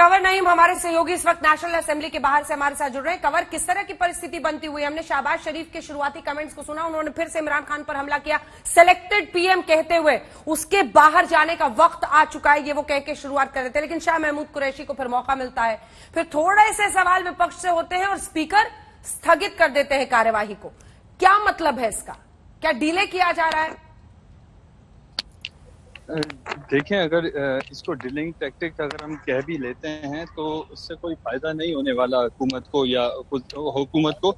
Cover Naeem हमारे सहयोगी इस वक्त नेशनल असेंबली के बाहर से हमारे साथ जुड़ रहे हैं। कवर, किस तरह की परिस्थिति बनती हुई? हमने शहबाज शरीफ के शुरुआती कमेंट्स को सुना, उन्होंने फिर से इमरान खान पर हमला किया सिलेक्टेड पीएम कहते हुए। उसके बाहर जाने का वक्त आ चुका है, ये वो कह के शुरुआत कर रहे थे, लेकिन शाह महमूद कुरैशी को फिर मौका मिलता है, फिर थोड़े से सवाल विपक्ष से होते हैं और स्पीकर स्थगित कर देते हैं कार्यवाही को। क्या मतलब है इसका? क्या डिले किया जा रहा है? देखें, अगर इसको डिलेइंग टैक्टिक अगर हम कह भी लेते हैं तो उससे कोई फायदा नहीं होने वाला हुकूमत को या हुकूमत को,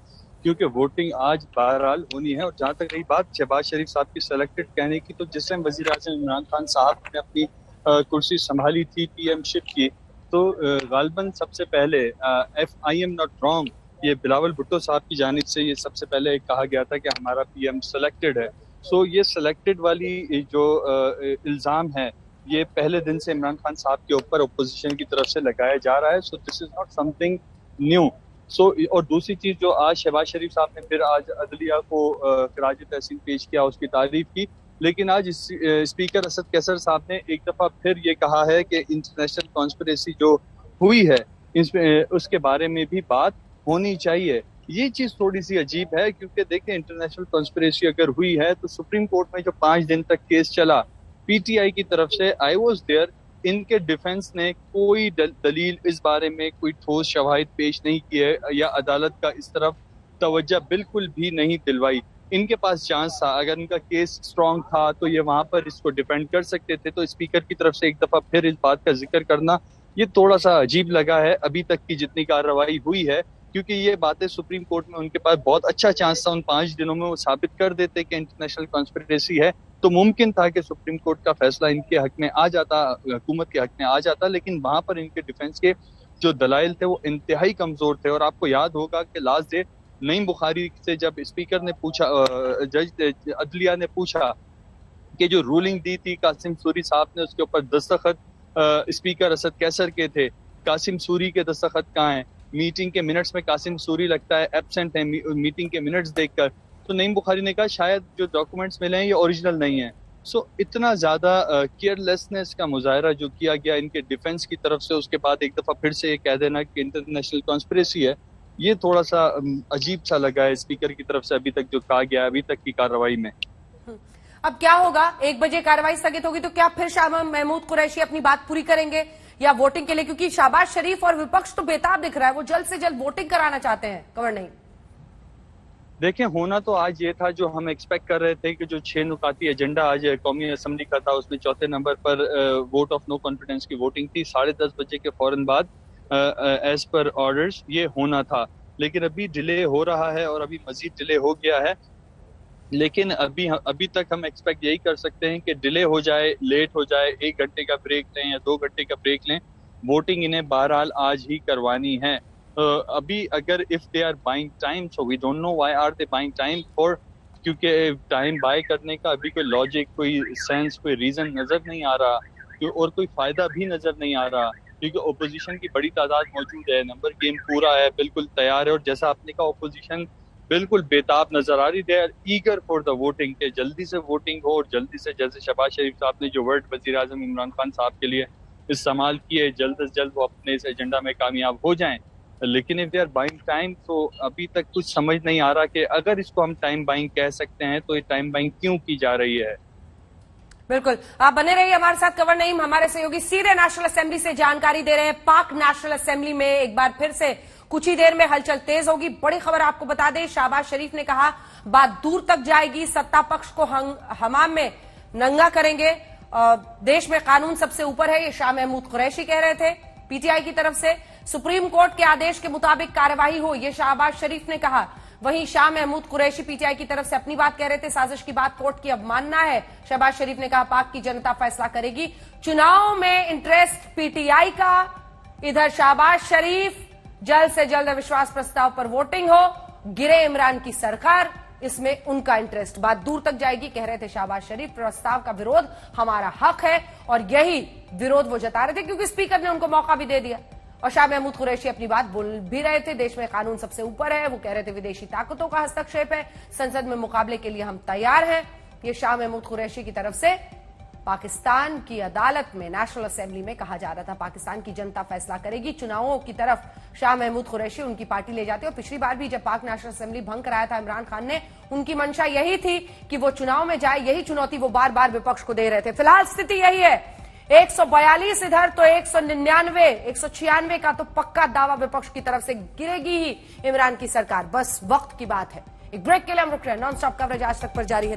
क्योंकि वोटिंग आज बहरहाल होनी है। और जहां तक रही बात शहबाज शरीफ साहब की सेलेक्टेड कहने की, तो जिस टाइम वजीर आज़म इमरान खान साहब ने अपनी कुर्सी संभाली थी पीएमशिप की, तो गालबन सबसे पहले आई एम नॉट रॉन्ग, ये बिलावल भुट्टो साहब की जानिब से ये सबसे पहले कहा गया था कि हमारा पीएम सेलेक्टेड है। सो ये सेलेक्टेड वाली जो इल्ज़ाम है, ये पहले दिन से इमरान खान साहब के ऊपर अपोजिशन की तरफ से लगाया जा रहा है। So this is not something new. So और दूसरी चीज जो आज शहबाज शरीफ साहब ने फिर आज अदलिया को खराज तहसीन पेश किया, उसकी तारीफ की, लेकिन आज स्पीकर असद कैसर साहब ने एक दफा फिर ये कहा है कि इंटरनेशनल कॉन्स्पिरेसी जो हुई है उसके बारे में भी बात होनी चाहिए। ये चीज थोड़ी सी अजीब है, क्योंकि देखें, इंटरनेशनल कॉन्स्पिरेसी अगर हुई है तो सुप्रीम कोर्ट में जो 5 दिन तक केस चला पीटीआई की तरफ से, आई वाज देयर, इनके डिफेंस ने कोई दलील इस बारे में, कोई ठोस शवाहिद पेश नहीं किए या अदालत का इस तरफ तवज्जो बिल्कुल भी नहीं दिलवाई। इनके पास चांस था, अगर इनका केस स्ट्रांग था तो ये वहां पर इसको डिफेंड कर सकते थे। तो स्पीकर की तरफ से एक दफा फिर इस बात का जिक्र करना ये थोड़ा सा अजीब लगा है अभी तक की जितनी कार्रवाई हुई है, क्योंकि ये बातें सुप्रीम कोर्ट में उनके पास बहुत अच्छा चांस था, उन 5 दिनों में वो साबित कर देते कि इंटरनेशनल कॉन्स्पिरेसी है, तो मुमकिन था कि सुप्रीम कोर्ट का फैसला इनके हक में आ जाता, हुकूमत के हक में आ जाता। लेकिन वहां पर इनके डिफेंस के जो दलाइल थे वो इंतहाई कमजोर थे। और आपको याद होगा कि लास्ट डे नईम बुखारी से जब स्पीकर ने पूछा, जज अदलिया ने पूछा कि जो रूलिंग दी थी कासिम सूरी साहब ने, उसके ऊपर दस्तखत स्पीकर असद कैसर के थे, कासिम सूरी के दस्तखत कहाँ हैं? मीटिंग के मिनट्स में कासिम सूरी लगता है एब्सेंट है मीटिंग के मिनट्स देखकर। तो नईम बुखारी ने कहा शायद जो डॉक्यूमेंट्स मिले हैं ये ओरिजिनल नहीं है। सो इतना ज्यादा केयरलेसनेस का मुजाहरा जो किया गया इनके डिफेंस की तरफ से, उसके बाद एक दफा फिर से ये कह देना कि इंटरनेशनल कॉन्स्पिरेसी है, ये थोड़ा सा अजीब सा लगा है स्पीकर की तरफ से अभी तक जो कहा गया अभी तक की कार्रवाई में। अब क्या होगा? 1 बजे कार्रवाई स्थगित होगी तो क्या फिर शाह महमूद कुरैशी अपनी बात पूरी करेंगे या वोटिंग के लिए? क्योंकि शहबाज शरीफ और विपक्ष तो बेताब दिख रहा है, वो जल्द से जल्द वोटिंग कराना चाहते हैं। कवर नहीं, देखें, होना तो आज ये था जो हम एक्सपेक्ट कर रहे थे कि जो 6 नुकाती एजेंडा आज कौमी असम्बली का था, उसमें चौथे नंबर पर वोट ऑफ नो कॉन्फिडेंस की वोटिंग थी 10:30 बजे के फौरन बाद एज पर ऑर्डर्स ये होना था। लेकिन अभी डिले हो रहा है और अभी मजीद डिले हो गया है। लेकिन अभी तक हम एक्सपेक्ट यही कर सकते हैं कि डिले हो जाए, लेट हो जाए, 1 घंटे का ब्रेक लें या 2 घंटे का ब्रेक लें, वोटिंग इन्हें बहरहाल आज ही करवानी है। अभी अगर if they are buying time, so we don't know why are they buying time for, क्योंकि टाइम बाय करने का अभी कोई लॉजिक, कोई सेंस, कोई रीजन नजर नहीं आ रहा और कोई फायदा भी नजर नहीं आ रहा, क्योंकि ओपोजिशन की बड़ी तादाद मौजूद है, नंबर गेम पूरा है, बिल्कुल तैयार है। और जैसा आपने कहा, ओपोजिशन बिल्कुल बेताब नजर आ रही, they are eager for the voting, के जल्दी से वोटिंग हो और जल्दी से, जैसे शहबाज शरीफ साहब ने जो वर्ड वजीर आजम इमरान खान साहब के लिए इस्तेमाल किए, जल्द से जल्द वो अपने इस एजेंडा में कामयाब हो जाएं। लेकिन if they are buying time, तो अभी तक कुछ समझ नहीं आ रहा कि अगर इसको हम टाइम बाइंग कह सकते हैं तो ये टाइम बाइंग क्यों की जा रही है। बिल्कुल, आप बने रहिए हमारे साथ। कवर नईम हमारे सहयोगी सीधे नेशनल असेंबली से जानकारी दे रहे हैं। पाक नेशनल असेंबली में एक बार फिर से कुछ ही देर में हलचल तेज होगी। बड़ी खबर आपको बता दें, शहबाज शरीफ ने कहा बात दूर तक जाएगी, सत्ता पक्ष को हमाम में नंगा करेंगे, देश में कानून सबसे ऊपर है, ये शाह महमूद कुरैशी कह रहे थे पीटीआई की तरफ से। सुप्रीम कोर्ट के आदेश के मुताबिक कार्यवाही हो, ये शहबाज शरीफ ने कहा। वहीं शाह महमूद कुरैशी पीटीआई की तरफ से अपनी बात कह रहे थे, साजिश की बात कोर्ट की अवमानना है। शहबाज शरीफ ने कहा पाक की जनता फैसला करेगी, चुनाव में इंटरेस्ट पीटीआई का। इधर शहबाज शरीफ, जल्द से जल्द अविश्वास प्रस्ताव पर वोटिंग हो, गिरे इमरान की सरकार, इसमें उनका इंटरेस्ट। बात दूर तक जाएगी, कह रहे थे शहबाज शरीफ। प्रस्ताव का विरोध हमारा हक है, और यही विरोध वो जता रहे थे क्योंकि स्पीकर ने उनको मौका भी दे दिया। और शाह महमूद कुरैशी अपनी बात बोल भी रहे थे, देश में कानून सबसे ऊपर है। वो कह रहे थे विदेशी ताकतों का हस्तक्षेप है, संसद में मुकाबले के लिए हम तैयार हैं। ये शाह महमूद कुरैशी की तरफ से पाकिस्तान की अदालत में, नेशनल असेंबली में कहा जा रहा था पाकिस्तान की जनता फैसला करेगी। चुनावों की तरफ शाह महमूद कुरैशी उनकी पार्टी ले जाती है और पिछली बार भी जब पाक नेशनल असेंबली भंग कराया था इमरान खान ने, उनकी मंशा यही थी कि वो चुनाव में जाए। यही चुनौती वो बार बार विपक्ष को दे रहे थे। फिलहाल स्थिति यही है, 142 इधर तो 199, 196 का तो पक्का दावा विपक्ष की तरफ से गिरेगी ही इमरान की सरकार। बस वक्त की बात है। एक ब्रेक के लिए हम रुक रहे हैं। नॉन स्टॉप कवरेज आज तक पर जारी है।